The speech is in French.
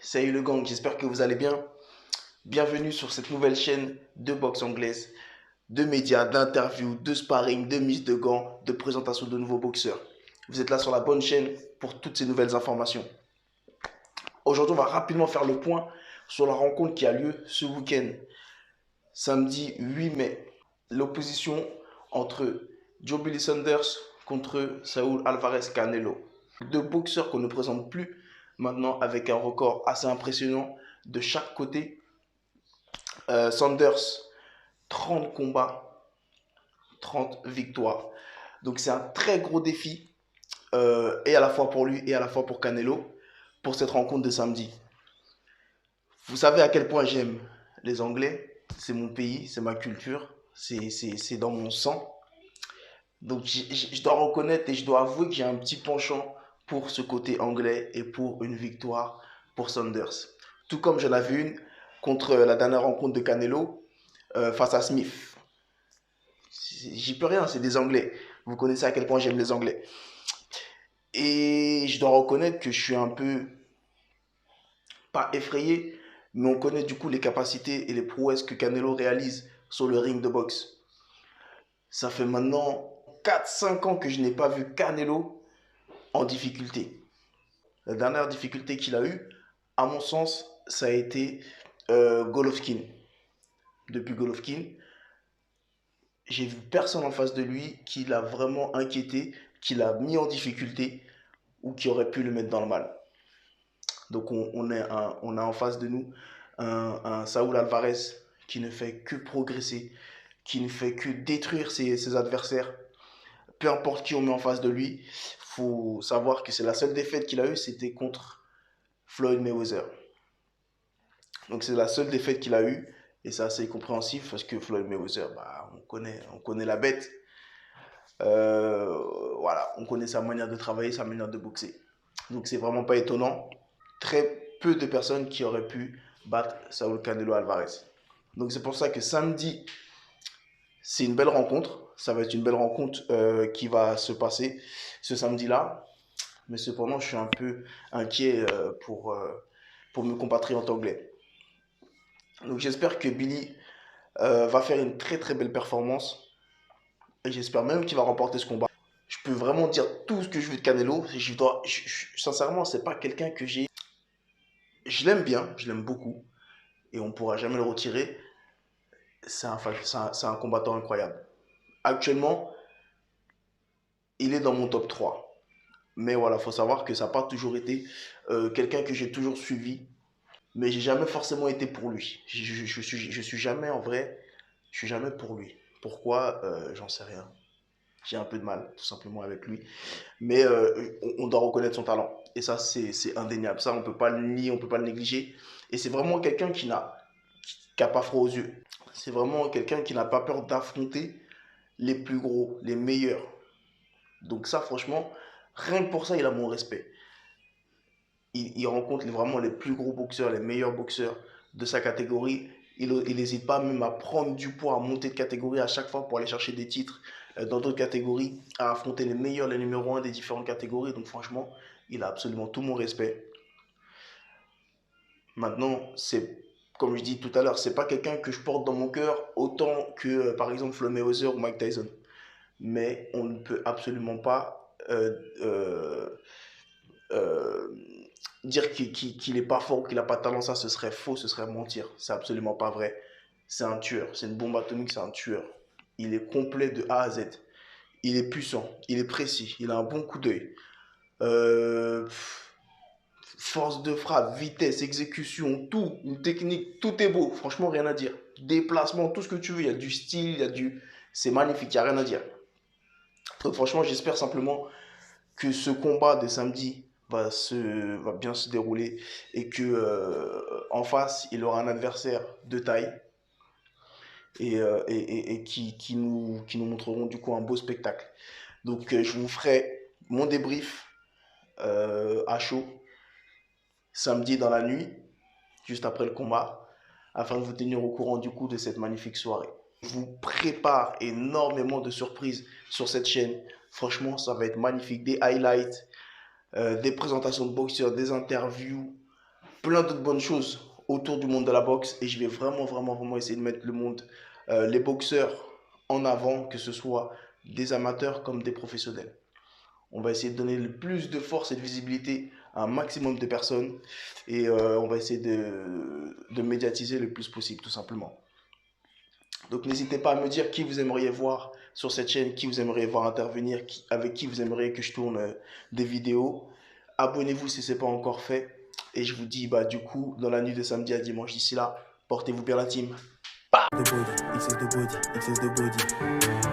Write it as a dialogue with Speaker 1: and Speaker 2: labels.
Speaker 1: Salut le gang, j'espère que vous allez bien. Bienvenue sur cette nouvelle chaîne de boxe anglaise, de médias, d'interviews, de sparring, de mise de gants, de présentation de nouveaux boxeurs. Vous êtes là sur la bonne chaîne pour toutes ces nouvelles informations. Aujourd'hui, on va rapidement faire le point sur la rencontre qui a lieu ce week-end, samedi 8 mai. L'opposition entre Joe Billy Sanders contre Saúl Alvarez Canelo. Deux boxeurs qu'on ne présente plus maintenant avec un record assez impressionnant de chaque côté. Sanders, 30 combats, 30 victoires. Donc c'est un très gros défi, et à la fois pour lui et à la fois pour Canelo, pour cette rencontre de samedi. Vous savez à quel point j'aime les Anglais, c'est mon pays, c'est ma culture, c'est dans mon sang. Donc je dois reconnaître et je dois avouer que j'ai un petit penchant pour ce côté anglais et pour une victoire pour Sanders. Tout comme j'en avais une contre la dernière rencontre de Canelo face à Smith. J'y peux rien, c'est des Anglais. Vous connaissez à quel point j'aime les Anglais. Et je dois reconnaître que je suis un peu, pas effrayé, mais on connaît du coup les capacités et les prouesses que Canelo réalise sur le ring de boxe. Ça fait maintenant 4-5 ans que je n'ai pas vu Canelo en difficulté. La dernière difficulté qu'il a eue, à mon sens, ça a été Golovkin. Depuis Golovkin, j'ai vu personne en face de lui qui l'a vraiment inquiété, qui l'a mis en difficulté ou qui aurait pu le mettre dans le mal. Donc on a en face de nous un Saúl Alvarez qui ne fait que progresser, qui ne fait que détruire ses adversaires. Peu importe qui on met en face de lui, il faut savoir que c'est la seule défaite qu'il a eue, c'était contre Floyd Mayweather. Donc c'est la seule défaite qu'il a eue. Et c'est assez compréhensif parce que Floyd Mayweather, bah, on connaît la bête. Voilà, on connaît sa manière de travailler, sa manière de boxer. Donc c'est vraiment pas étonnant. Très peu de personnes qui auraient pu battre Saúl Canelo Alvarez. Donc c'est pour ça que samedi, c'est une belle rencontre. Ça va être une belle rencontre qui va se passer ce samedi-là. Mais cependant, je suis un peu inquiet pour mes compatriotes anglais. Donc j'espère que Billy va faire une très très belle performance. Et j'espère même qu'il va remporter ce combat. Je peux vraiment dire tout ce que je veux de Canelo. Sincèrement, c'est pas quelqu'un que j'ai. Je l'aime bien, je l'aime beaucoup. Et on ne pourra jamais le retirer. C'est un combattant incroyable. Actuellement, il est dans mon top 3. Mais voilà, il faut savoir que ça n'a pas toujours été quelqu'un que j'ai toujours suivi. Mais j'ai jamais forcément été pour lui. Je suis jamais en vrai, je suis jamais pour lui. Pourquoi j'en sais rien. J'ai un peu de mal, tout simplement, avec lui. Mais on doit reconnaître son talent. Et ça, c'est indéniable. Ça, on ne peut pas le nier, on ne peut pas le négliger. Et c'est vraiment quelqu'un qui n'a pas froid aux yeux. C'est vraiment quelqu'un qui n'a pas peur d'affronter les plus gros, les meilleurs. Donc ça, franchement, rien que pour ça, il a mon respect. Il rencontre vraiment les plus gros boxeurs, les meilleurs boxeurs de sa catégorie. Il n'hésite pas même à prendre du poids, à monter de catégorie à chaque fois pour aller chercher des titres dans d'autres catégories, à affronter les meilleurs, les numéros 1 des différentes catégories. Donc franchement, il a absolument tout mon respect. Maintenant, c'est comme je dis tout à l'heure, c'est pas quelqu'un que je porte dans mon cœur autant que par exemple Floyd Mayweather ou Mike Tyson. Mais on ne peut absolument pas euh, dire qu'il n'est pas fort ou qu'il n'a pas de talent. Ça, ce serait faux, ce serait mentir. C'est absolument pas vrai. C'est un tueur, c'est une bombe atomique, c'est un tueur. Il est complet de A à Z. Il est puissant, il est précis, il a un bon coup d'œil. Euh, Force de frappe, vitesse, exécution, tout, une technique, tout est beau. Franchement, rien à dire. Déplacement, tout ce que tu veux. Il y a du style, il y a du. C'est magnifique, il n'y a rien à dire. Donc, franchement, j'espère simplement que ce combat de samedi va bien se dérouler et que en face, il aura un adversaire de taille et qui nous montreront du coup un beau spectacle. Donc, je vous ferai mon débrief à chaud samedi dans la nuit, juste après le combat, afin de vous tenir au courant du coup de cette magnifique soirée. Je vous prépare énormément de surprises sur cette chaîne. Franchement, ça va être magnifique. Des highlights, des présentations de boxeurs, des interviews, plein d'autres bonnes choses autour du monde de la boxe et je vais vraiment essayer de mettre les boxeurs en avant, que ce soit des amateurs comme des professionnels. On va essayer de donner le plus de force et de visibilité à un maximum de personnes et on va essayer de médiatiser le plus possible, tout simplement. Donc n'hésitez pas à me dire qui vous aimeriez voir sur cette chaîne, qui vous aimeriez voir intervenir, avec qui vous aimeriez que je tourne des vidéos. Abonnez-vous si ce n'est pas encore fait. Et je vous dis bah, du coup, dans la nuit de samedi à dimanche, d'ici là, portez-vous bien la team.
Speaker 2: The body, it is the body, it is the body.